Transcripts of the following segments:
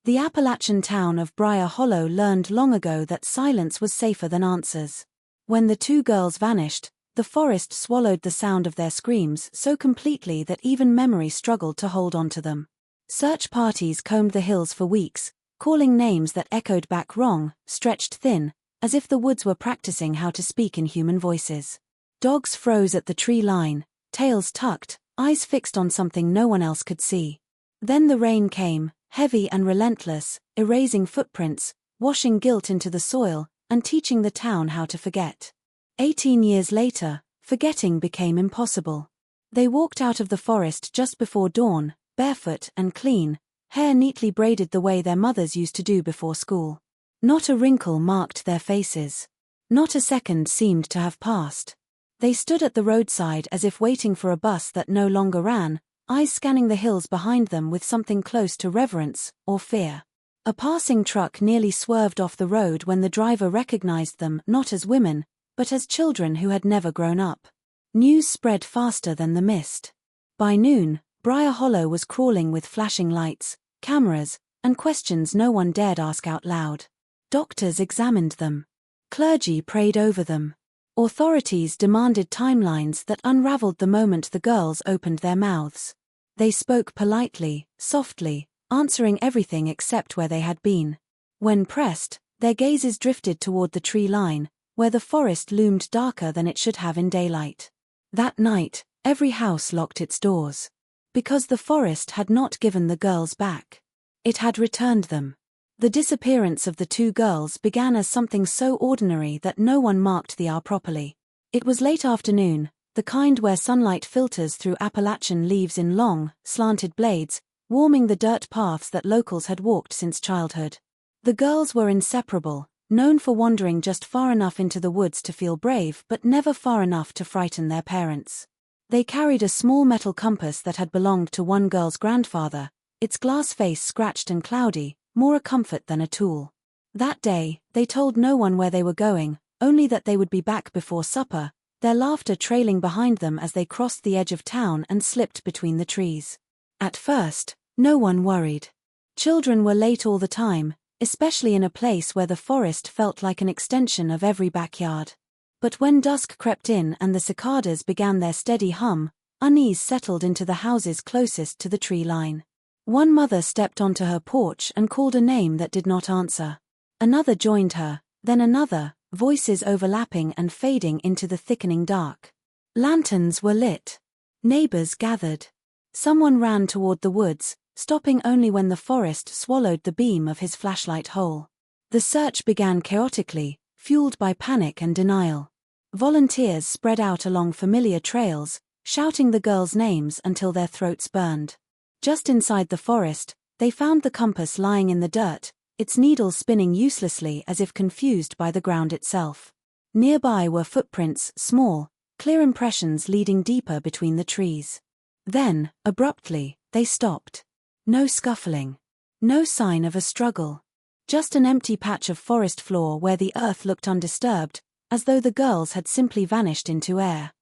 The Appalachian town of Briar Hollow learned long ago that silence was safer than answers. When the two girls vanished, the forest swallowed the sound of their screams so completely that even memory struggled to hold on to them. Search parties combed the hills for weeks, calling names that echoed back wrong, stretched thin, as if the woods were practicing how to speak in human voices. Dogs froze at the tree line, tails tucked, eyes fixed on something no one else could see. Then the rain came, heavy and relentless, erasing footprints, washing guilt into the soil, and teaching the town how to forget. 18 years later, forgetting became impossible. They walked out of the forest just before dawn, barefoot and clean, hair neatly braided the way their mothers used to do before school. Not a wrinkle marked their faces. Not a second seemed to have passed. They stood at the roadside as if waiting for a bus that no longer ran, eyes scanning the hills behind them with something close to reverence or fear. A passing truck nearly swerved off the road when the driver recognized them not as women, but as children who had never grown up. News spread faster than the mist. By noon, Briar Hollow was crawling with flashing lights, cameras, and questions no one dared ask out loud. Doctors examined them. Clergy prayed over them. Authorities demanded timelines that unraveled the moment the girls opened their mouths. They spoke politely, softly, answering everything except where they had been. When pressed, their gazes drifted toward the tree line, where the forest loomed darker than it should have in daylight. That night, every house locked its doors. Because the forest had not given the girls back. It had returned them. The disappearance of the two girls began as something so ordinary that no one marked the hour properly. It was late afternoon, the kind where sunlight filters through Appalachian leaves in long, slanted blades, warming the dirt paths that locals had walked since childhood. The girls were inseparable, known for wandering just far enough into the woods to feel brave but never far enough to frighten their parents. They carried a small metal compass that had belonged to one girl's grandfather, its glass face scratched and cloudy, more a comfort than a tool. That day, they told no one where they were going, only that they would be back before supper, their laughter trailing behind them as they crossed the edge of town and slipped between the trees. At first, no one worried. Children were late all the time, especially in a place where the forest felt like an extension of every backyard. But when dusk crept in and the cicadas began their steady hum, unease settled into the houses closest to the tree line. One mother stepped onto her porch and called a name that did not answer. Another joined her, then another, voices overlapping and fading into the thickening dark. Lanterns were lit. Neighbors gathered. Someone ran toward the woods, stopping only when the forest swallowed the beam of his flashlight whole. The search began chaotically, fueled by panic and denial. Volunteers spread out along familiar trails, shouting the girls' names until their throats burned. Just inside the forest, they found the compass lying in the dirt, its needle spinning uselessly as if confused by the ground itself. Nearby were footprints, small, clear impressions leading deeper between the trees. Then, abruptly, they stopped. No scuffling. No sign of a struggle. Just an empty patch of forest floor where the earth looked undisturbed, as though the girls had simply vanished into air.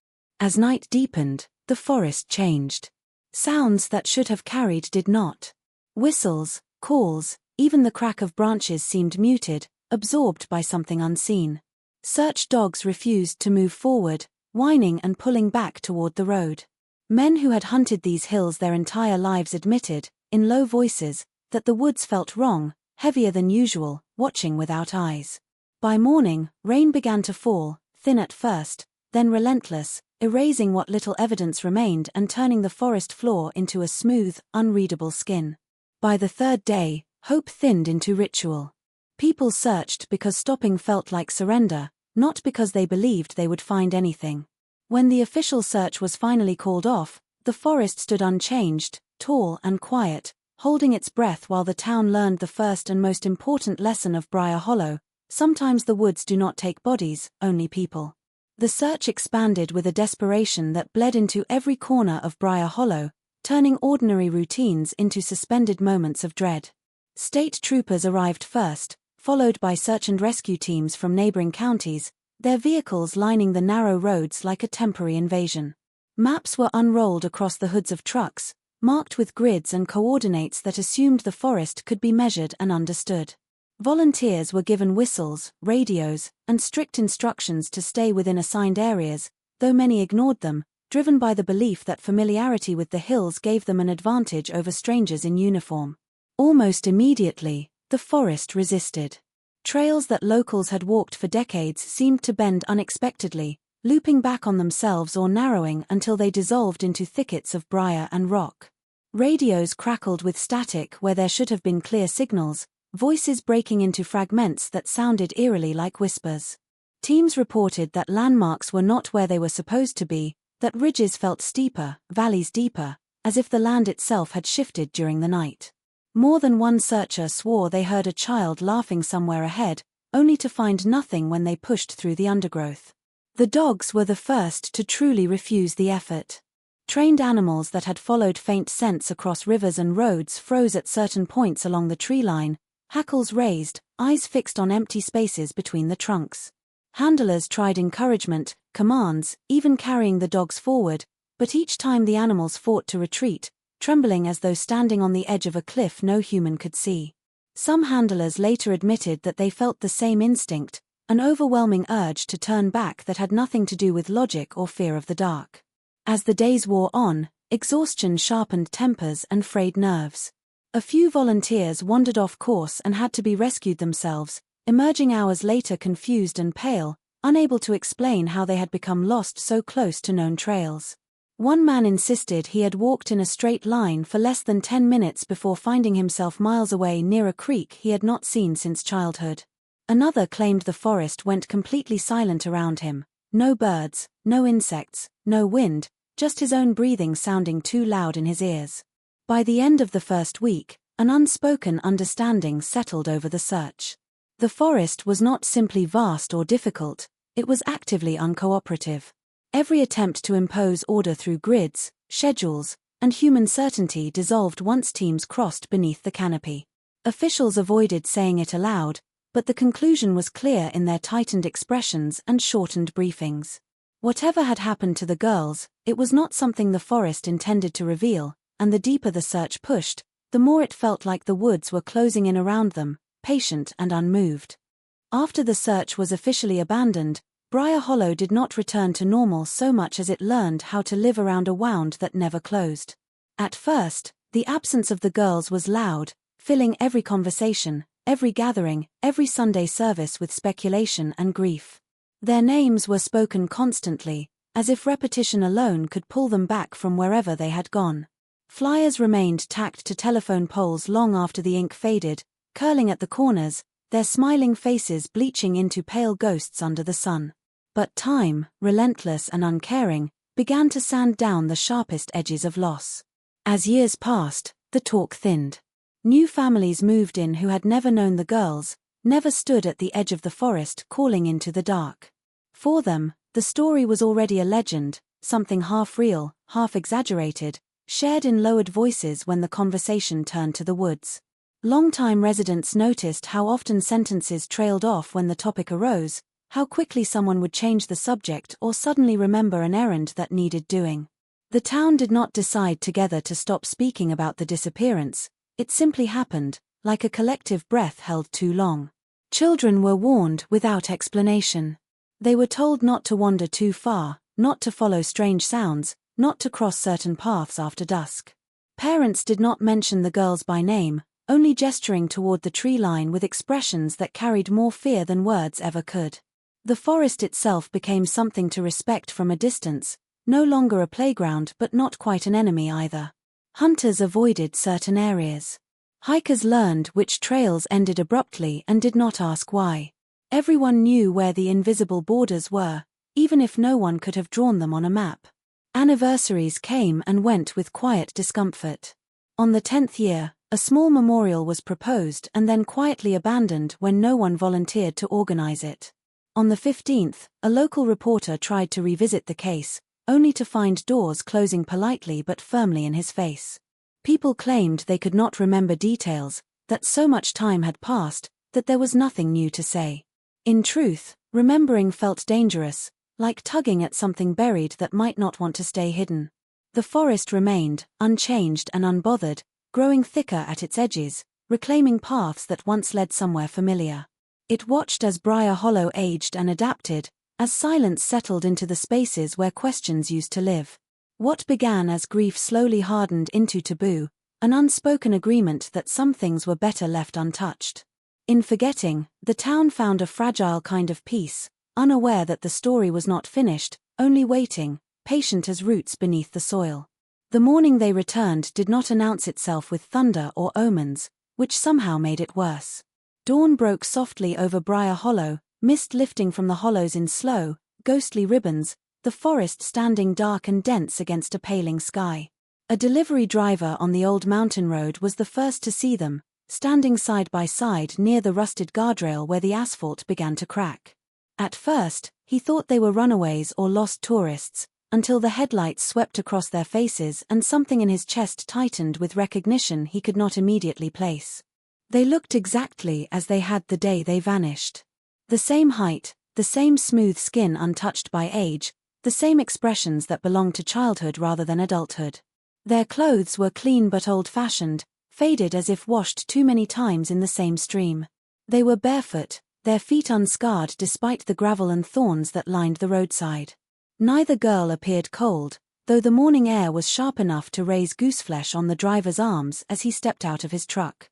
As night deepened, the forest changed. Sounds that should have carried did not. Whistles, calls, even the crack of branches seemed muted, absorbed by something unseen. Search dogs refused to move forward, whining and pulling back toward the road. Men who had hunted these hills their entire lives admitted, in low voices, that the woods felt wrong, heavier than usual, watching without eyes. By morning, rain began to fall, thin at first, then relentless, erasing what little evidence remained and turning the forest floor into a smooth, unreadable skin. By the third day, hope thinned into ritual. People searched because stopping felt like surrender, not because they believed they would find anything. When the official search was finally called off, the forest stood unchanged, tall and quiet, holding its breath while the town learned the first and most important lesson of Briar Hollow: sometimes the woods do not take bodies, only people. The search expanded with a desperation that bled into every corner of Briar Hollow, turning ordinary routines into suspended moments of dread. State troopers arrived first, followed by search and rescue teams from neighboring counties, their vehicles lining the narrow roads like a temporary invasion. Maps were unrolled across the hoods of trucks, marked with grids and coordinates that assumed the forest could be measured and understood. Volunteers were given whistles, radios, and strict instructions to stay within assigned areas, though many ignored them, driven by the belief that familiarity with the hills gave them an advantage over strangers in uniform. Almost immediately, the forest resisted. Trails that locals had walked for decades seemed to bend unexpectedly, looping back on themselves or narrowing until they dissolved into thickets of briar and rock. Radios crackled with static where there should have been clear signals, voices breaking into fragments that sounded eerily like whispers. Teams reported that landmarks were not where they were supposed to be, that ridges felt steeper, valleys deeper, as if the land itself had shifted during the night. More than one searcher swore they heard a child laughing somewhere ahead, only to find nothing when they pushed through the undergrowth. The dogs were the first to truly refuse the effort. Trained animals that had followed faint scents across rivers and roads froze at certain points along the tree line, hackles raised, eyes fixed on empty spaces between the trunks. Handlers tried encouragement, commands, even carrying the dogs forward, but each time the animals fought to retreat, trembling as though standing on the edge of a cliff no human could see. Some handlers later admitted that they felt the same instinct, an overwhelming urge to turn back that had nothing to do with logic or fear of the dark. As the days wore on, exhaustion sharpened tempers and frayed nerves. A few volunteers wandered off course and had to be rescued themselves, emerging hours later confused and pale, unable to explain how they had become lost so close to known trails. One man insisted he had walked in a straight line for less than 10 minutes before finding himself miles away near a creek he had not seen since childhood. Another claimed the forest went completely silent around him, no birds, no insects, no wind, just his own breathing sounding too loud in his ears. By the end of the first week, an unspoken understanding settled over the search. The forest was not simply vast or difficult, it was actively uncooperative. Every attempt to impose order through grids, schedules, and human certainty dissolved once teams crossed beneath the canopy. Officials avoided saying it aloud, but the conclusion was clear in their tightened expressions and shortened briefings. Whatever had happened to the girls, it was not something the forest intended to reveal, and the deeper the search pushed, the more it felt like the woods were closing in around them, patient and unmoved. After the search was officially abandoned, Briar Hollow did not return to normal so much as it learned how to live around a wound that never closed. At first, the absence of the girls was loud, filling every conversation, every gathering, every Sunday service with speculation and grief. Their names were spoken constantly, as if repetition alone could pull them back from wherever they had gone. Flyers remained tacked to telephone poles long after the ink faded, curling at the corners, their smiling faces bleaching into pale ghosts under the sun. But time, relentless and uncaring, began to sand down the sharpest edges of loss. As years passed, the talk thinned. New families moved in who had never known the girls, never stood at the edge of the forest calling into the dark. For them, the story was already a legend, something half real, half exaggerated, shared in lowered voices when the conversation turned to the woods. Longtime residents noticed how often sentences trailed off when the topic arose, how quickly someone would change the subject or suddenly remember an errand that needed doing. The town did not decide together to stop speaking about the disappearance, it simply happened, like a collective breath held too long. Children were warned without explanation. They were told not to wander too far, not to follow strange sounds, not to cross certain paths after dusk. Parents did not mention the girls by name, only gesturing toward the tree line with expressions that carried more fear than words ever could. The forest itself became something to respect from a distance, no longer a playground but not quite an enemy either. Hunters avoided certain areas. Hikers learned which trails ended abruptly and did not ask why. Everyone knew where the invisible borders were, even if no one could have drawn them on a map. Anniversaries came and went with quiet discomfort. On the 10th year, a small memorial was proposed and then quietly abandoned when no one volunteered to organize it. On the 15th, a local reporter tried to revisit the case, only to find doors closing politely but firmly in his face. People claimed they could not remember details, that so much time had passed, that there was nothing new to say. In truth, remembering felt dangerous, like tugging at something buried that might not want to stay hidden. The forest remained, unchanged and unbothered, growing thicker at its edges, reclaiming paths that once led somewhere familiar. It watched as Briar Hollow aged and adapted, as silence settled into the spaces where questions used to live. What began as grief slowly hardened into taboo, an unspoken agreement that some things were better left untouched. In forgetting, the town found a fragile kind of peace, unaware that the story was not finished, only waiting, patient as roots beneath the soil. The morning they returned did not announce itself with thunder or omens, which somehow made it worse. Dawn broke softly over Briar Hollow, mist lifting from the hollows in slow, ghostly ribbons, the forest standing dark and dense against a paling sky. A delivery driver on the old mountain road was the first to see them, standing side by side near the rusted guardrail where the asphalt began to crack. At first, he thought they were runaways or lost tourists, until the headlights swept across their faces and something in his chest tightened with recognition he could not immediately place. They looked exactly as they had the day they vanished. The same height, the same smooth skin untouched by age, the same expressions that belonged to childhood rather than adulthood. Their clothes were clean but old-fashioned, faded as if washed too many times in the same stream. They were barefoot, their feet unscarred despite the gravel and thorns that lined the roadside. Neither girl appeared cold, though the morning air was sharp enough to raise gooseflesh on the driver's arms as he stepped out of his truck.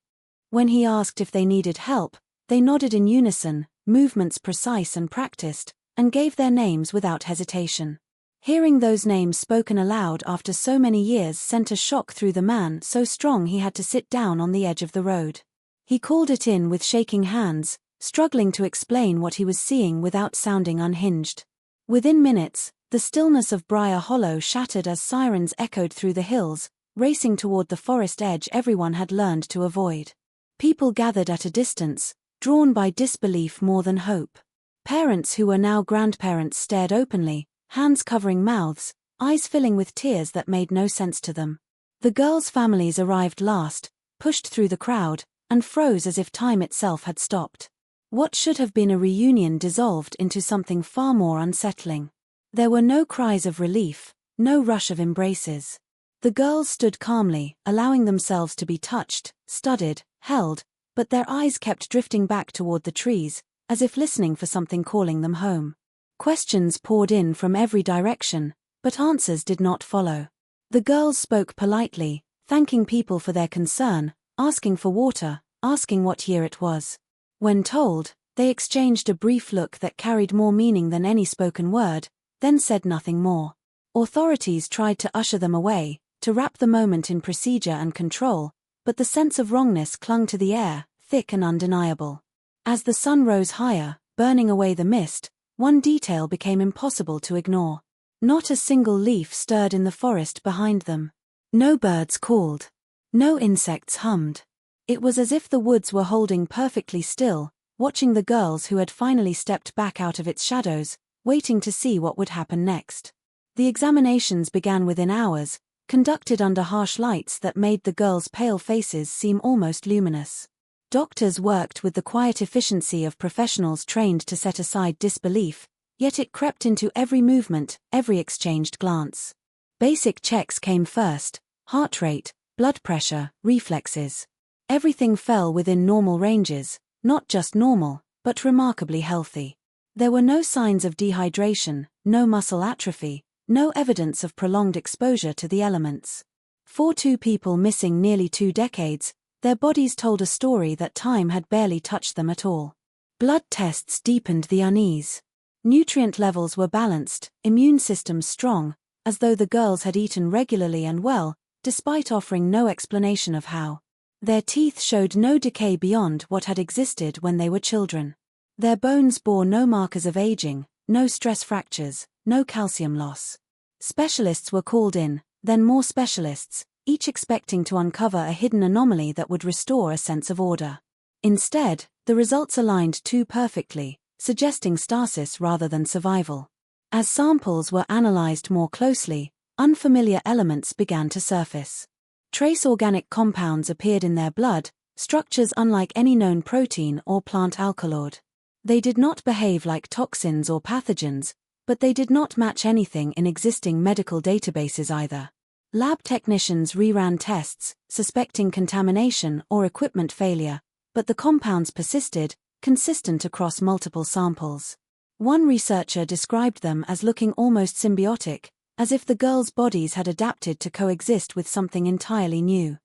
When he asked if they needed help, they nodded in unison, movements precise and practiced, and gave their names without hesitation. Hearing those names spoken aloud after so many years sent a shock through the man so strong he had to sit down on the edge of the road. He called it in with shaking hands, struggling to explain what he was seeing without sounding unhinged. Within minutes, the stillness of Briar Hollow shattered as sirens echoed through the hills, racing toward the forest edge everyone had learned to avoid. People gathered at a distance, drawn by disbelief more than hope. Parents who were now grandparents stared openly, hands covering mouths, eyes filling with tears that made no sense to them. The girls' families arrived last, pushed through the crowd, and froze as if time itself had stopped. What should have been a reunion dissolved into something far more unsettling. There were no cries of relief, no rush of embraces. The girls stood calmly, allowing themselves to be touched, studied, held, but their eyes kept drifting back toward the trees, as if listening for something calling them home. Questions poured in from every direction, but answers did not follow. The girls spoke politely, thanking people for their concern, asking for water, asking what year it was. When told, they exchanged a brief look that carried more meaning than any spoken word, then said nothing more. Authorities tried to usher them away, to wrap the moment in procedure and control, but the sense of wrongness clung to the air, thick and undeniable. As the sun rose higher, burning away the mist, one detail became impossible to ignore. Not a single leaf stirred in the forest behind them. No birds called. No insects hummed. It was as if the woods were holding perfectly still, watching the girls who had finally stepped back out of its shadows, waiting to see what would happen next. The examinations began within hours, conducted under harsh lights that made the girls' pale faces seem almost luminous. Doctors worked with the quiet efficiency of professionals trained to set aside disbelief, yet it crept into every movement, every exchanged glance. Basic checks came first: heart rate, blood pressure, reflexes. Everything fell within normal ranges, not just normal, but remarkably healthy. There were no signs of dehydration, no muscle atrophy, no evidence of prolonged exposure to the elements. For two people missing nearly 2 decades, their bodies told a story that time had barely touched them at all. Blood tests deepened the unease. Nutrient levels were balanced, immune systems strong, as though the girls had eaten regularly and well, despite offering no explanation of how. Their teeth showed no decay beyond what had existed when they were children. Their bones bore no markers of aging, no stress fractures, no calcium loss. Specialists were called in, then more specialists, each expecting to uncover a hidden anomaly that would restore a sense of order. Instead, the results aligned too perfectly, suggesting stasis rather than survival. As samples were analyzed more closely, unfamiliar elements began to surface. Trace organic compounds appeared in their blood, structures unlike any known protein or plant alkaloid. They did not behave like toxins or pathogens, but they did not match anything in existing medical databases either. Lab technicians reran tests, suspecting contamination or equipment failure, but the compounds persisted, consistent across multiple samples. One researcher described them as looking almost symbiotic, as if the girls' bodies had adapted to coexist with something entirely new.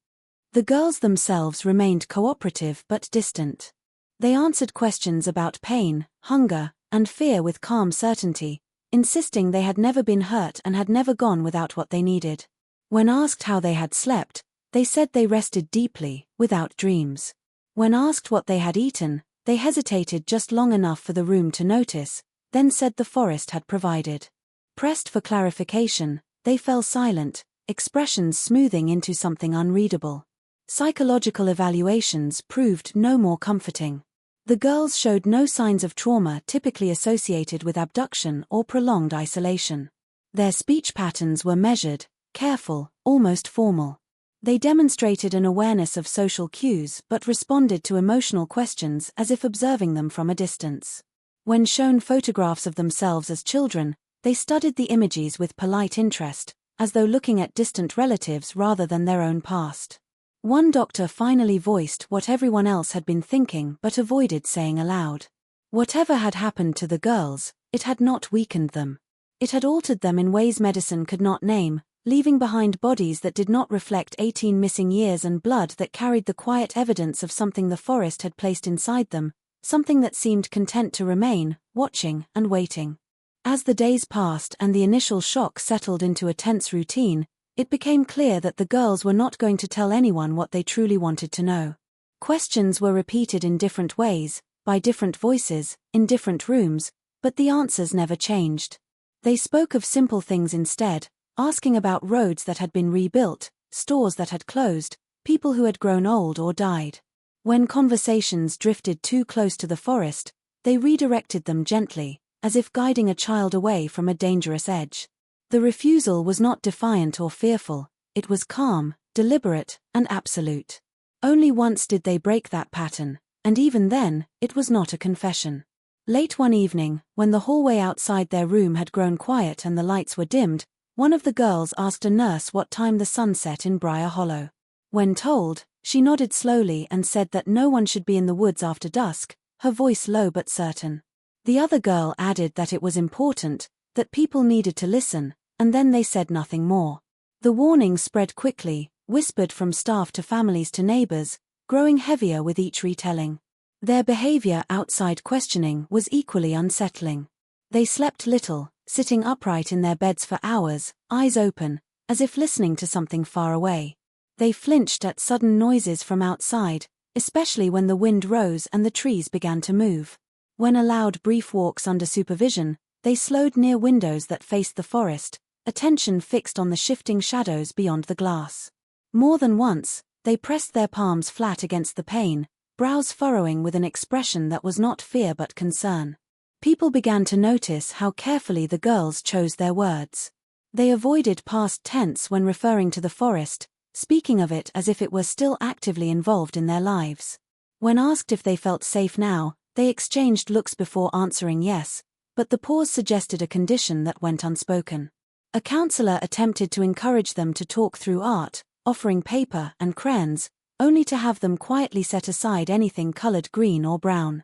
The girls themselves remained cooperative but distant. They answered questions about pain, hunger, and fear with calm certainty, insisting they had never been hurt and had never gone without what they needed. When asked how they had slept, they said they rested deeply, without dreams. When asked what they had eaten, they hesitated just long enough for the room to notice, then said the forest had provided. Pressed for clarification, they fell silent, expressions smoothing into something unreadable. Psychological evaluations proved no more comforting. The girls showed no signs of trauma typically associated with abduction or prolonged isolation. Their speech patterns were measured, careful, almost formal. They demonstrated an awareness of social cues but responded to emotional questions as if observing them from a distance. When shown photographs of themselves as children, they studied the images with polite interest, as though looking at distant relatives rather than their own past. One doctor finally voiced what everyone else had been thinking but avoided saying aloud. Whatever had happened to the girls, it had not weakened them. It had altered them in ways medicine could not name, leaving behind bodies that did not reflect 18 missing years and blood that carried the quiet evidence of something the forest had placed inside them, something that seemed content to remain, watching and waiting. As the days passed and the initial shock settled into a tense routine, it became clear that the girls were not going to tell anyone what they truly wanted to know. Questions were repeated in different ways, by different voices, in different rooms, but the answers never changed. They spoke of simple things instead, asking about roads that had been rebuilt, stores that had closed, people who had grown old or died. When conversations drifted too close to the forest, they redirected them gently, as if guiding a child away from a dangerous edge. The refusal was not defiant or fearful, it was calm, deliberate, and absolute. Only once did they break that pattern, and even then, it was not a confession. Late one evening, when the hallway outside their room had grown quiet and the lights were dimmed, one of the girls asked a nurse what time the sun set in Briar Hollow. When told, she nodded slowly and said that no one should be in the woods after dusk, her voice low but certain. The other girl added that it was important, that people needed to listen, and then they said nothing more. The warning spread quickly, whispered from staff to families to neighbors, growing heavier with each retelling. Their behavior outside questioning was equally unsettling. They slept little, sitting upright in their beds for hours, eyes open, as if listening to something far away. They flinched at sudden noises from outside, especially when the wind rose and the trees began to move. When allowed brief walks under supervision, they slowed near windows that faced the forest, attention fixed on the shifting shadows beyond the glass. More than once, they pressed their palms flat against the pane, brows furrowing with an expression that was not fear but concern. People began to notice how carefully the girls chose their words. They avoided past tense when referring to the forest, speaking of it as if it were still actively involved in their lives. When asked if they felt safe now, they exchanged looks before answering yes, but the pause suggested a condition that went unspoken. A counselor attempted to encourage them to talk through art, offering paper and crayons, only to have them quietly set aside anything colored green or brown.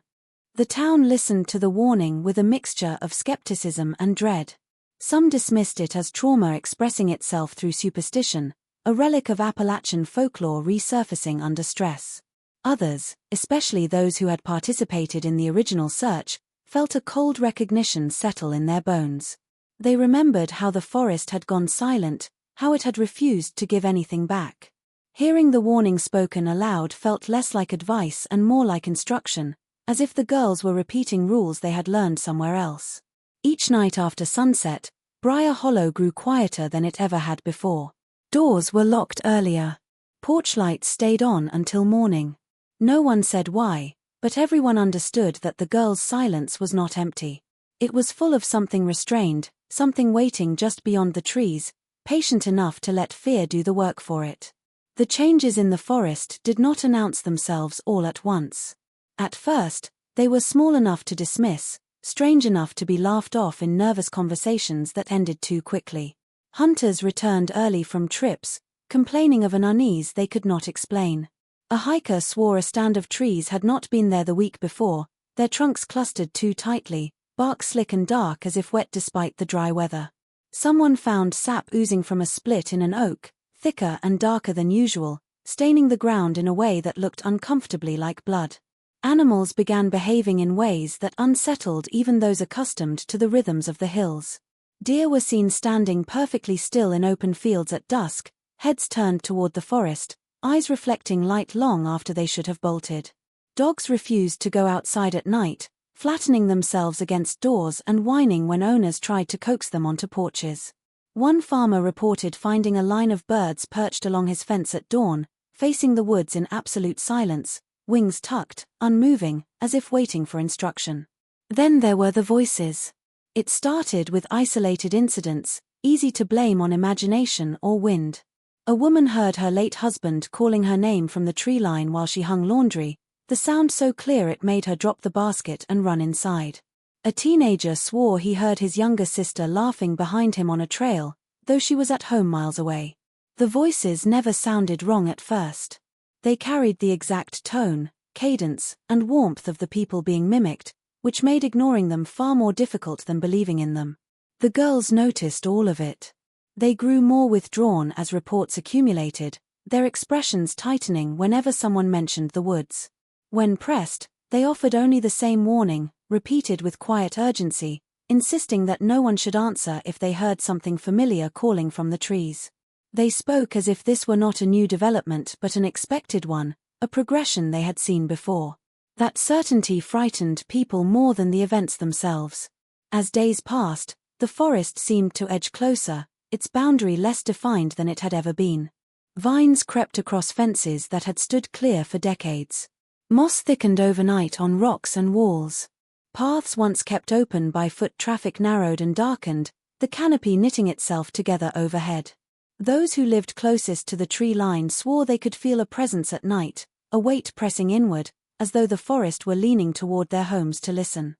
The town listened to the warning with a mixture of skepticism and dread. Some dismissed it as trauma expressing itself through superstition, a relic of Appalachian folklore resurfacing under stress. Others, especially those who had participated in the original search, felt a cold recognition settle in their bones. They remembered how the forest had gone silent, how it had refused to give anything back. Hearing the warning spoken aloud felt less like advice and more like instruction, as if the girls were repeating rules they had learned somewhere else. Each night after sunset, Briar Hollow grew quieter than it ever had before. Doors were locked earlier. Porch lights stayed on until morning. No one said why, but everyone understood that the girls' silence was not empty. It was full of something restrained, something waiting just beyond the trees, patient enough to let fear do the work for it. The changes in the forest did not announce themselves all at once. At first, they were small enough to dismiss, strange enough to be laughed off in nervous conversations that ended too quickly. Hunters returned early from trips, complaining of an unease they could not explain. A hiker swore a stand of trees had not been there the week before, their trunks clustered too tightly, bark slick and dark as if wet despite the dry weather. Someone found sap oozing from a split in an oak, thicker and darker than usual, staining the ground in a way that looked uncomfortably like blood. Animals began behaving in ways that unsettled even those accustomed to the rhythms of the hills. Deer were seen standing perfectly still in open fields at dusk, heads turned toward the forest, eyes reflecting light long after they should have bolted. Dogs refused to go outside at night, flattening themselves against doors and whining when owners tried to coax them onto porches. One farmer reported finding a line of birds perched along his fence at dawn, facing the woods in absolute silence, wings tucked, unmoving, as if waiting for instruction. Then there were the voices. It started with isolated incidents, easy to blame on imagination or wind. A woman heard her late husband calling her name from the tree line while she hung laundry, the sound so clear it made her drop the basket and run inside. A teenager swore he heard his younger sister laughing behind him on a trail, though she was at home miles away. The voices never sounded wrong at first. They carried the exact tone, cadence, and warmth of the people being mimicked, which made ignoring them far more difficult than believing in them. The girls noticed all of it. They grew more withdrawn as reports accumulated, their expressions tightening whenever someone mentioned the woods. When pressed, they offered only the same warning, repeated with quiet urgency, insisting that no one should answer if they heard something familiar calling from the trees. They spoke as if this were not a new development but an expected one, a progression they had seen before. That certainty frightened people more than the events themselves. As days passed, the forest seemed to edge closer, its boundary less defined than it had ever been. Vines crept across fences that had stood clear for decades. Moss thickened overnight on rocks and walls. Paths once kept open by foot traffic narrowed and darkened, the canopy knitting itself together overhead. Those who lived closest to the tree line swore they could feel a presence at night, a weight pressing inward, as though the forest were leaning toward their homes to listen.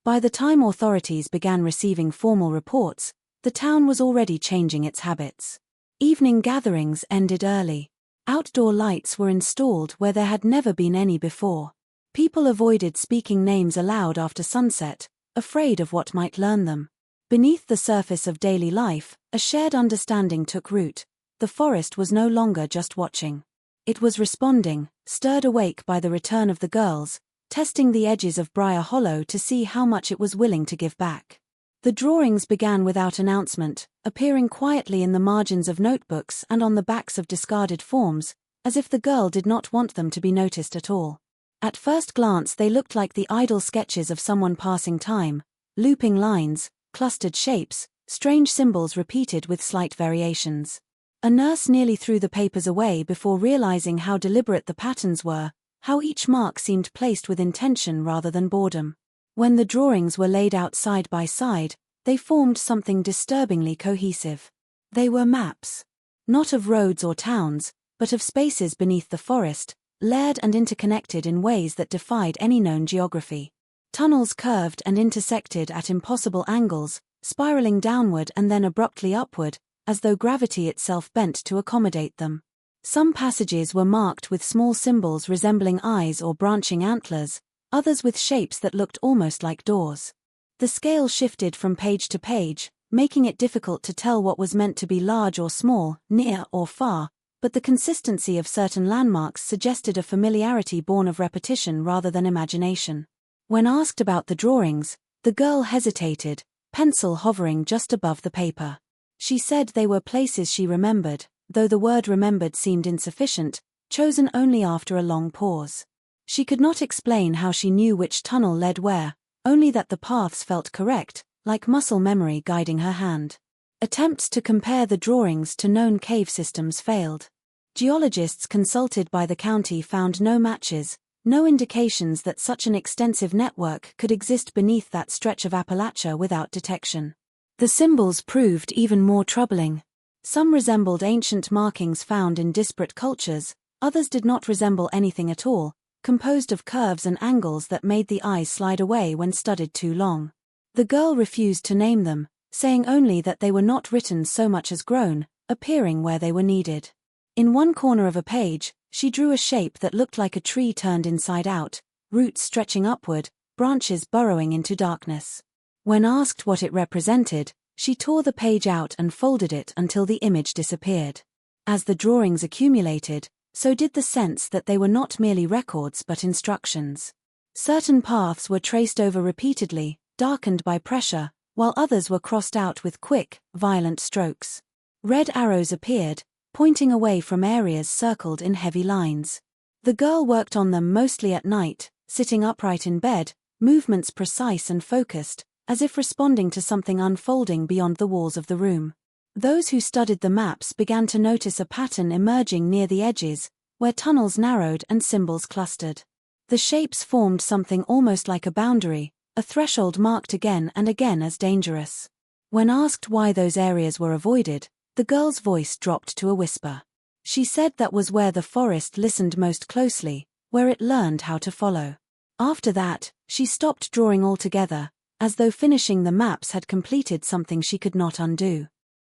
By the time authorities began receiving formal reports, the town was already changing its habits. Evening gatherings ended early. Outdoor lights were installed where there had never been any before. People avoided speaking names aloud after sunset, afraid of what might learn them. Beneath the surface of daily life, a shared understanding took root. The forest was no longer just watching. It was responding, stirred awake by the return of the girls, testing the edges of Briar Hollow to see how much it was willing to give back. The drawings began without announcement, appearing quietly in the margins of notebooks and on the backs of discarded forms, as if the girl did not want them to be noticed at all. At first glance they looked like the idle sketches of someone passing time, looping lines, clustered shapes, strange symbols repeated with slight variations. A nurse nearly threw the papers away before realizing how deliberate the patterns were, how each mark seemed placed with intention rather than boredom. When the drawings were laid out side by side, they formed something disturbingly cohesive. They were maps. Not of roads or towns, but of spaces beneath the forest, layered and interconnected in ways that defied any known geography. Tunnels curved and intersected at impossible angles, spiraling downward and then abruptly upward, as though gravity itself bent to accommodate them. Some passages were marked with small symbols resembling eyes or branching antlers, others with shapes that looked almost like doors. The scale shifted from page to page, making it difficult to tell what was meant to be large or small, near or far, but the consistency of certain landmarks suggested a familiarity born of repetition rather than imagination. When asked about the drawings, the girl hesitated, pencil hovering just above the paper. She said they were places she remembered, though the word remembered seemed insufficient, chosen only after a long pause. She could not explain how she knew which tunnel led where, only that the paths felt correct, like muscle memory guiding her hand. Attempts to compare the drawings to known cave systems failed. Geologists consulted by the county found no matches, no indications that such an extensive network could exist beneath that stretch of Appalachia without detection. The symbols proved even more troubling. Some resembled ancient markings found in disparate cultures, others did not resemble anything at all, composed of curves and angles that made the eyes slide away when studied too long. The girl refused to name them, saying only that they were not written so much as grown, appearing where they were needed. In one corner of a page, she drew a shape that looked like a tree turned inside out, roots stretching upward, branches burrowing into darkness. When asked what it represented, she tore the page out and folded it until the image disappeared. As the drawings accumulated, so did the sense that they were not merely records but instructions. Certain paths were traced over repeatedly, darkened by pressure, while others were crossed out with quick, violent strokes. Red arrows appeared, pointing away from areas circled in heavy lines. The girl worked on them mostly at night, sitting upright in bed, movements precise and focused, as if responding to something unfolding beyond the walls of the room. Those who studied the maps began to notice a pattern emerging near the edges, where tunnels narrowed and symbols clustered. The shapes formed something almost like a boundary, a threshold marked again and again as dangerous. When asked why those areas were avoided, the girl's voice dropped to a whisper. She said that was where the forest listened most closely, where it learned how to follow. After that, she stopped drawing altogether, as though finishing the maps had completed something she could not undo.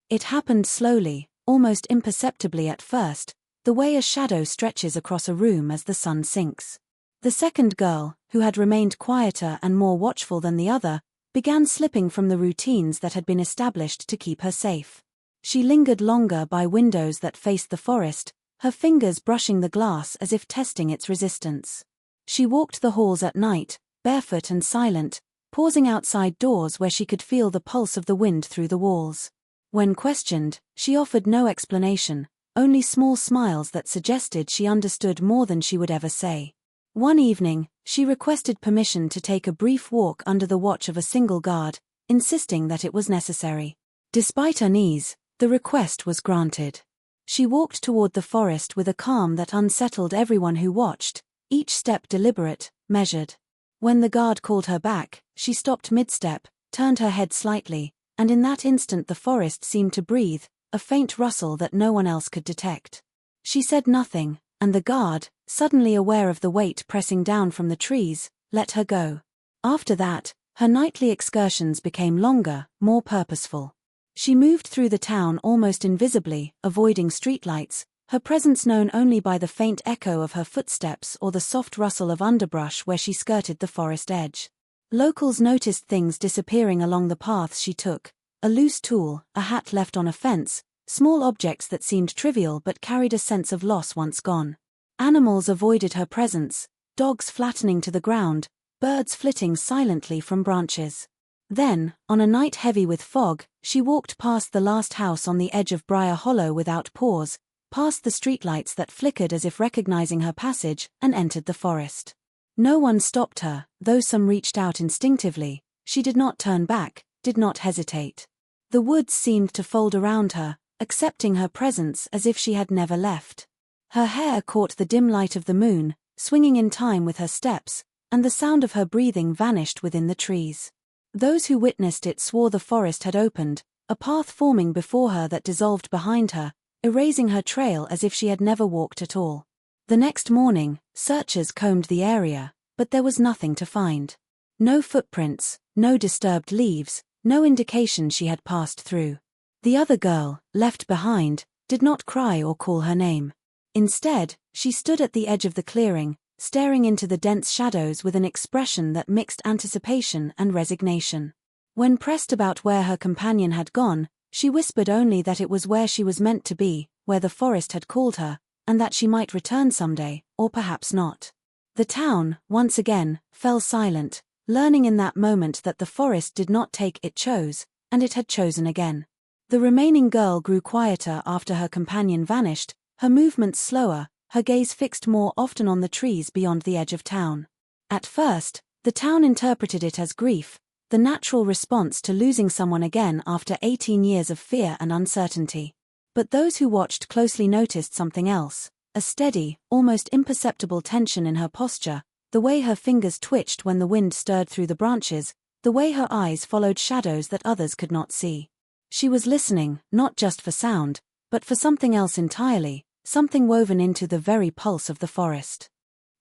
It happened slowly, almost imperceptibly at first, the way a shadow stretches across a room as the sun sinks. The second girl, who had remained quieter and more watchful than the other, began slipping from the routines that had been established to keep her safe. She lingered longer by windows that faced the forest, her fingers brushing the glass as if testing its resistance. She walked the halls at night, barefoot and silent, pausing outside doors where she could feel the pulse of the wind through the walls. When questioned, she offered no explanation, only small smiles that suggested she understood more than she would ever say. One evening, she requested permission to take a brief walk under the watch of a single guard, insisting that it was necessary. Despite unease, the request was granted. She walked toward the forest with a calm that unsettled everyone who watched, each step deliberate, measured. When the guard called her back, she stopped mid-step, turned her head slightly, and in that instant the forest seemed to breathe, a faint rustle that no one else could detect. She said nothing, and the guard, suddenly aware of the weight pressing down from the trees, let her go. After that, her nightly excursions became longer, more purposeful. She moved through the town almost invisibly, avoiding streetlights, her presence known only by the faint echo of her footsteps or the soft rustle of underbrush where she skirted the forest edge. Locals noticed things disappearing along the paths she took, a loose tool, a hat left on a fence, small objects that seemed trivial but carried a sense of loss once gone. Animals avoided her presence, dogs flattening to the ground, birds flitting silently from branches. Then, on a night heavy with fog, she walked past the last house on the edge of Briar Hollow without pause, past the streetlights that flickered as if recognizing her passage, and entered the forest. No one stopped her, though some reached out instinctively. She did not turn back, did not hesitate. The woods seemed to fold around her, accepting her presence as if she had never left. Her hair caught the dim light of the moon, swinging in time with her steps, and the sound of her breathing vanished within the trees. Those who witnessed it swore the forest had opened, a path forming before her that dissolved behind her, erasing her trail as if she had never walked at all. The next morning, searchers combed the area, but there was nothing to find. No footprints, no disturbed leaves, no indication she had passed through. The other girl, left behind, did not cry or call her name. Instead, she stood at the edge of the clearing, staring into the dense shadows with an expression that mixed anticipation and resignation. When pressed about where her companion had gone, she whispered only that it was where she was meant to be, where the forest had called her, and that she might return someday, or perhaps not. The town, once again, fell silent, learning in that moment that the forest did not take it chose, and it had chosen again. The remaining girl grew quieter after her companion vanished, her movements slower, her gaze fixed more often on the trees beyond the edge of town. At first, the town interpreted it as grief, the natural response to losing someone again after 18 years of fear and uncertainty. But those who watched closely noticed something else, a steady, almost imperceptible tension in her posture, the way her fingers twitched when the wind stirred through the branches, the way her eyes followed shadows that others could not see. She was listening, not just for sound, but for something else entirely, something woven into the very pulse of the forest.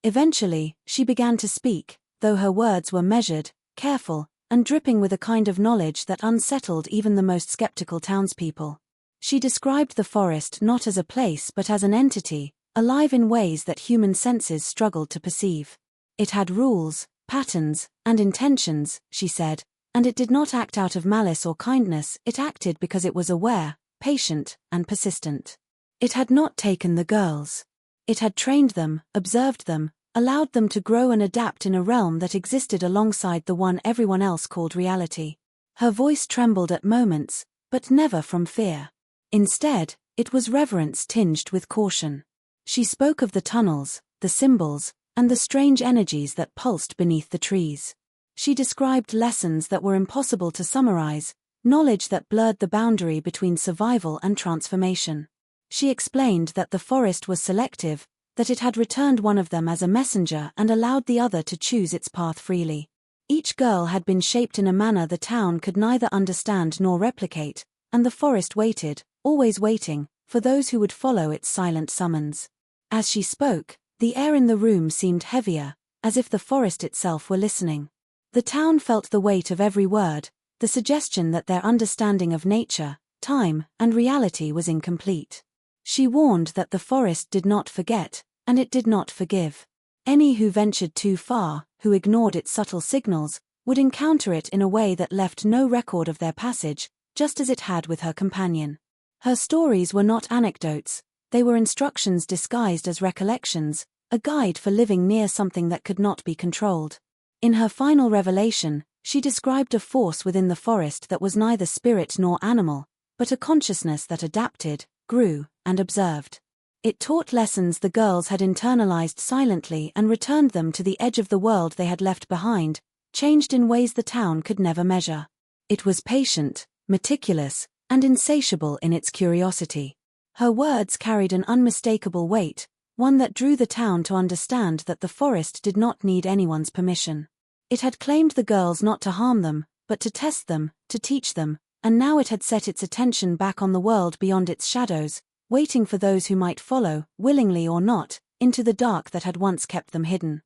Eventually, she began to speak, though her words were measured, careful, and dripping with a kind of knowledge that unsettled even the most skeptical townspeople. She described the forest not as a place but as an entity, alive in ways that human senses struggled to perceive. It had rules, patterns, and intentions, she said, and it did not act out of malice or kindness, it acted because it was aware, patient, and persistent. It had not taken the girls. It had trained them, observed them, allowed them to grow and adapt in a realm that existed alongside the one everyone else called reality. Her voice trembled at moments, but never from fear. Instead, it was reverence tinged with caution. She spoke of the tunnels, the symbols, and the strange energies that pulsed beneath the trees. She described lessons that were impossible to summarize, knowledge that blurred the boundary between survival and transformation. She explained that the forest was selective, that it had returned one of them as a messenger and allowed the other to choose its path freely. Each girl had been shaped in a manner the town could neither understand nor replicate, and the forest waited, always waiting, for those who would follow its silent summons. As she spoke, the air in the room seemed heavier, as if the forest itself were listening. The town felt the weight of every word, the suggestion that their understanding of nature, time, and reality was incomplete. She warned that the forest did not forget, and it did not forgive. Any who ventured too far, who ignored its subtle signals, would encounter it in a way that left no record of their passage, just as it had with her companion. Her stories were not anecdotes, they were instructions disguised as recollections, a guide for living near something that could not be controlled. In her final revelation, she described a force within the forest that was neither spirit nor animal, but a consciousness that adapted, grew, and observed. It taught lessons the girls had internalized silently and returned them to the edge of the world they had left behind, changed in ways the town could never measure. It was patient, meticulous, and insatiable in its curiosity. Her words carried an unmistakable weight, one that drew the town to understand that the forest did not need anyone's permission. It had claimed the girls not to harm them, but to test them, to teach them, and now it had set its attention back on the world beyond its shadows, waiting for those who might follow, willingly or not, into the dark that had once kept them hidden.